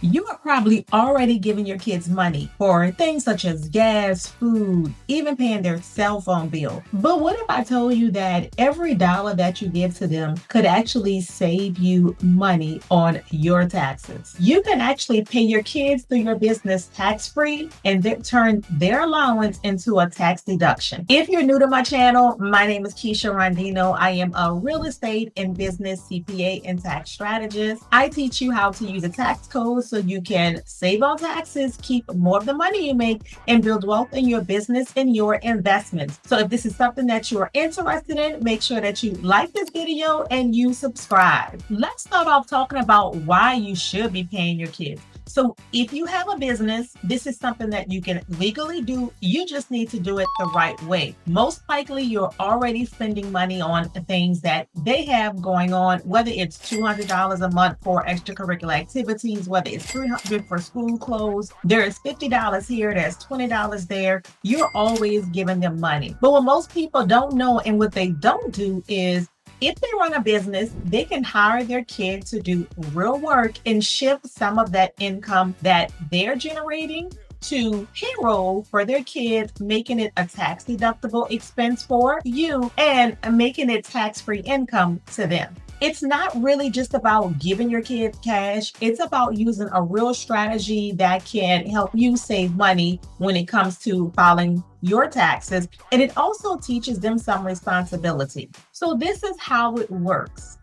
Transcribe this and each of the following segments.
You are probably already giving your kids money for things such as gas, food, even paying their cell phone bill. But what if I told you that every dollar that you give to them could actually save you money on your taxes? You can actually pay your kids through your business tax-free and then turn their allowance into a tax deduction. If you're new to my channel, my name is Keisha Rondino. I am a real estate and business CPA and tax strategist. I teach you how to use a tax code so you can save on taxes, keep more of the money you make, and build wealth in your business and your investments. So if this is something that you are interested in, make sure that you like this video and you subscribe. Let's start off talking about why you should be paying your kids. So if you have a business, this is something that you can legally do. You just need to do it the right way. Most likely you're already spending money on things that they have going on, whether it's $200 a month for extracurricular activities, whether it's $300 for school clothes, there is $50 here, there's $20 there. You're always giving them money. But what most people don't know and what they don't do is if they run a business, they can hire their kid to do real work and shift some of that income that they're generating to payroll for their kids, making it a tax deductible expense for you and making it tax-free income to them. It's not really just about giving your kids cash. It's about using a real strategy that can help you save money when it comes to filing your taxes. And it also teaches them some responsibility. So this is how it works.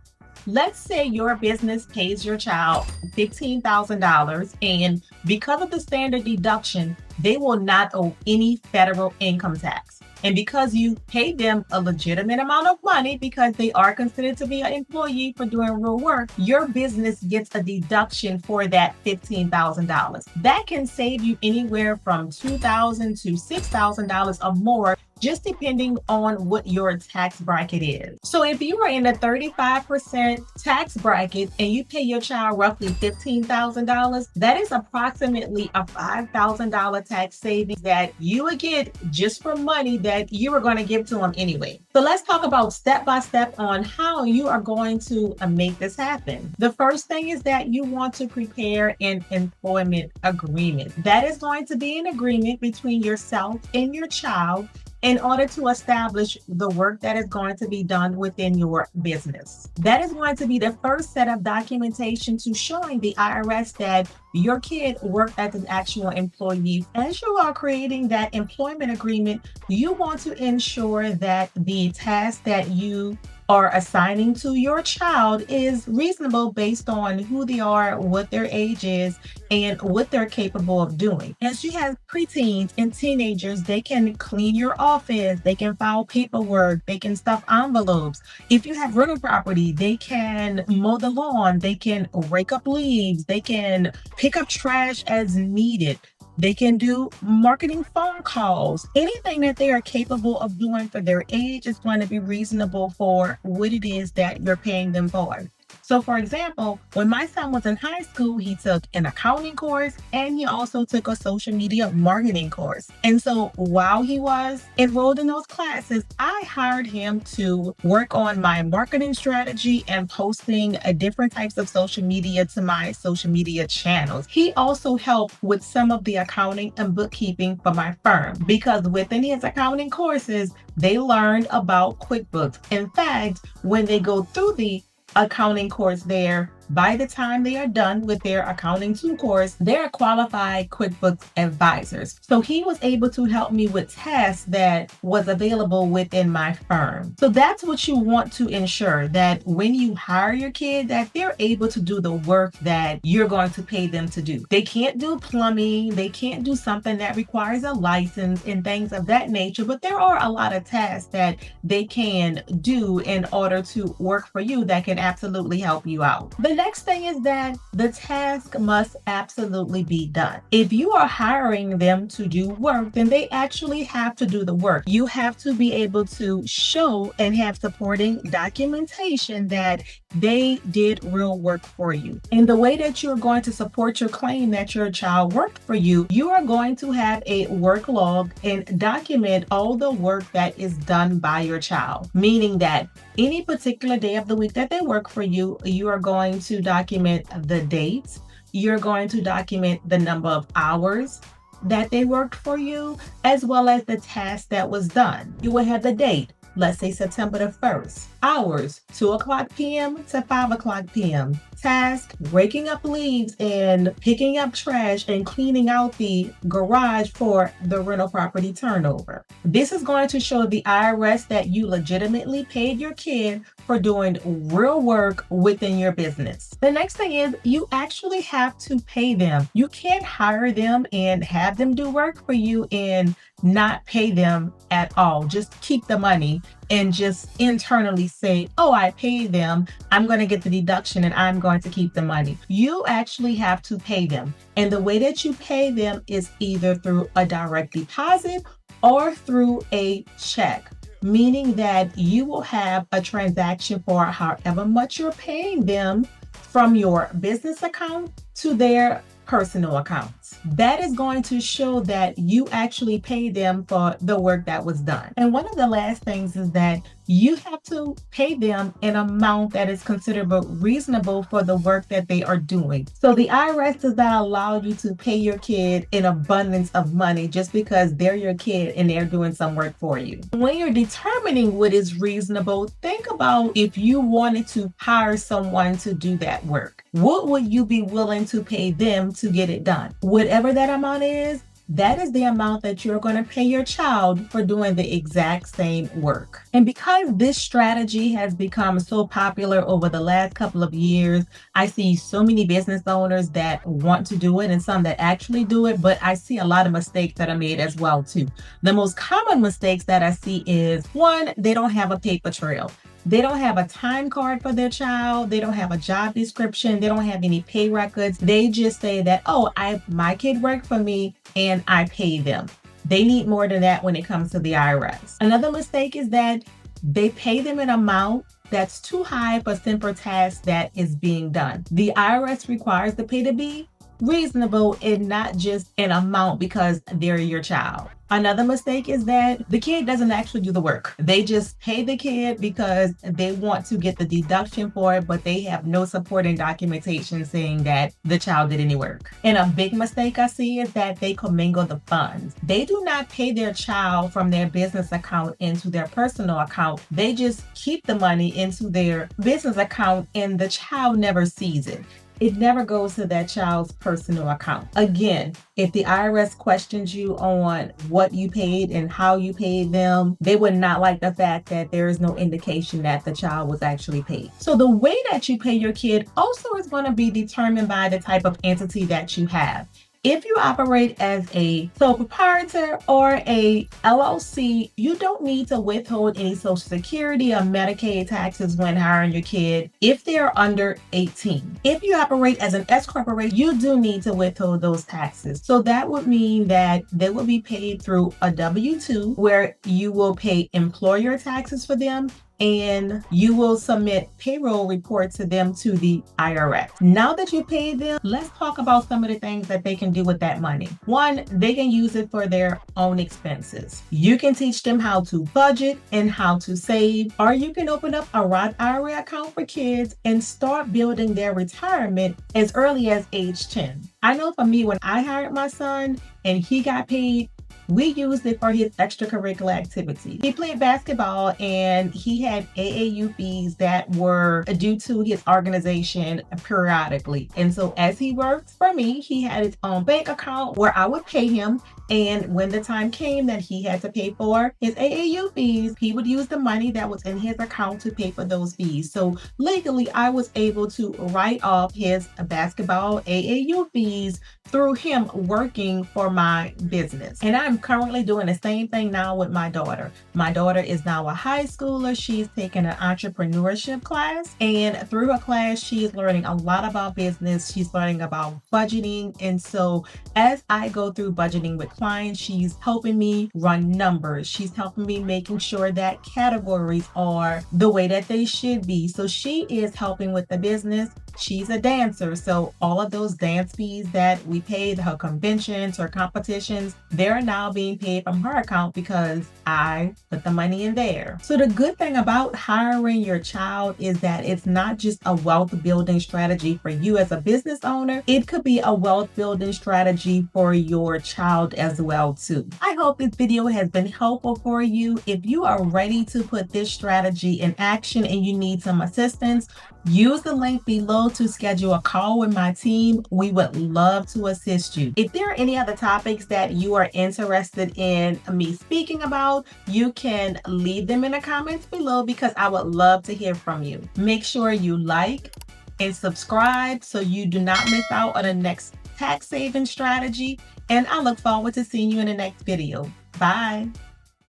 Let's say your business pays your child $15,000, and because of the standard deduction, they will not owe any federal income tax. And because you pay them a legitimate amount of money because they are considered to be an employee for doing real work, your business gets a deduction for that $15,000. That can save you anywhere from $2,000 to $6,000 or more, just depending on what your tax bracket is. So if you are in the 35% tax bracket and you pay your child roughly $15,000, that is approximately a $5,000 tax savings that you would get just for money that you were going to give to them anyway. So let's talk about step by step on how you are going to make this happen. The first thing is that you want to prepare an employment agreement. That is going to be an agreement between yourself and your child in order to establish the work that is going to be done within your business. That is going to be the first set of documentation to showing the IRS that your kid worked as an actual employee. As you are creating that employment agreement, you want to ensure that the task that you are assigning to your child is reasonable based on who they are, what their age is, and what they're capable of doing. As you have preteens and teenagers, they can clean your office, they can file paperwork, they can stuff envelopes. If you have rental property, they can mow the lawn, they can rake up leaves, they can pick up trash as needed. They can do marketing phone calls. Anything that they are capable of doing for their age is going to be reasonable for what it is that you're paying them for. So for example, when my son was in high school, he took an accounting course and he also took a social media marketing course. And so while he was enrolled in those classes, I hired him to work on my marketing strategy and posting different types of social media to my social media channels. He also helped with some of the accounting and bookkeeping for my firm because within his accounting courses, they learned about QuickBooks. In fact, when they go through the accounting course there, by the time they are done with their accounting 2 course, they're qualified QuickBooks advisors. So he was able to help me with tasks that was available within my firm. So that's what you want to ensure, that when you hire your kid, that they're able to do the work that you're going to pay them to do. They can't do plumbing, they can't do something that requires a license and things of that nature, but there are a lot of tasks that they can do in order to work for you that can absolutely help you out. The next thing is that the task must absolutely be done. If you are hiring them to do work, then they actually have to do the work. You have to be able to show and have supporting documentation that they did real work for you. And the way that you're going to support your claim that your child worked for you, you are going to have a work log and document all the work that is done by your child, meaning that any particular day of the week that they work for you, you are going to document the dates, you're going to document the number of hours that they worked for you, as well as the task that was done. You will have the date. Let's say September the 1st. Hours, 2 o'clock p.m. to 5 o'clock p.m. Task, raking up leaves and picking up trash and cleaning out the garage for the rental property turnover. This is going to show the IRS that you legitimately paid your kid for doing real work within your business. The next thing is you actually have to pay them. You can't hire them and have them do work for you and not pay them at all. Just keep the money and just internally say, oh, I paid them. I'm going to get the deduction and I'm going to keep the money. You actually have to pay them. And the way that you pay them is either through a direct deposit or through a check, meaning that you will have a transaction for however much you're paying them from your business account to their personal accounts. That is going to show that you actually pay them for the work that was done. And one of the last things is that you have to pay them an amount that is considered reasonable for the work that they are doing. So the IRS does not allow you to pay your kid an abundance of money just because they're your kid and they're doing some work for you. When you're determining what is reasonable, think about if you wanted to hire someone to do that work. What would you be willing to pay them to get it done? Whatever that amount is, that is the amount that you're going to pay your child for doing the exact same work. And because this strategy has become so popular over the last couple of years, I see so many business owners that want to do it and some that actually do it, but I see a lot of mistakes that are made as well too. The most common mistakes that I see is, one, they don't have a paper trail. They don't have a time card for their child. They don't have a job description. They don't have any pay records. They just say that, oh, my kid worked for me and I pay them. They need more than that when it comes to the IRS. Another mistake is that they pay them an amount that's too high for simple tasks that is being done. The IRS requires the pay to be reasonable and not just an amount because they're your child. Another mistake is that the kid doesn't actually do the work. They just pay the kid because they want to get the deduction for it, but they have no supporting documentation saying that the child did any work. And a big mistake I see is that they commingle the funds. They do not pay their child from their business account into their personal account. They just keep the money into their business account and the child never sees it. It never goes to that child's personal account. Again, if the IRS questions you on what you paid and how you paid them, they would not like the fact that there is no indication that the child was actually paid. So the way that you pay your kid also is going to be determined by the type of entity that you have. If you operate as a sole proprietor or a LLC, you don't need to withhold any Social Security or Medicaid taxes when hiring your kid if they are under 18. If you operate as an S corporation, you do need to withhold those taxes. So that would mean that they will be paid through a W-2 where you will pay employer taxes for them and you will submit payroll reports to them to the IRS. Now that you paid them, let's talk about some of the things that they can do with that money. One, they can use it for their own expenses. You can teach them how to budget and how to save, or you can open up a Roth IRA account for kids and start building their retirement as early as age 10. I know for me, when I hired my son and he got paid, we used it for his extracurricular activity. He played basketball and he had AAU fees that were due to his organization periodically. And so as he worked for me, he had his own bank account where I would pay him. And when the time came that he had to pay for his AAU fees, he would use the money that was in his account to pay for those fees. So legally, I was able to write off his basketball AAU fees through him working for my business. And I'm currently doing the same thing now with my daughter. My daughter is now a high schooler. She's taking an entrepreneurship class. And through her class, she is learning a lot about business. She's learning about budgeting. And so as I go through budgeting with clients, she's helping me run numbers. She's helping me making sure that categories are the way that they should be. So she is helping with the business She's a dancer, so all of those dance fees that we paid her conventions or competitions, they're now being paid from her account because I put the money in there. So the good thing about hiring your child is that it's not just a wealth building strategy for you as a business owner, it could be a wealth building strategy for your child as well too. I hope this video has been helpful for you. If you are ready to put this strategy in action and you need some assistance, use the link below to schedule a call with my team. We would love to assist you. If there are any other topics that you are interested in me speaking about, you can leave them in the comments below because I would love to hear from you. Make sure you like and subscribe so you do not miss out on the next tax saving strategy. And I look forward to seeing you in the next video. Bye.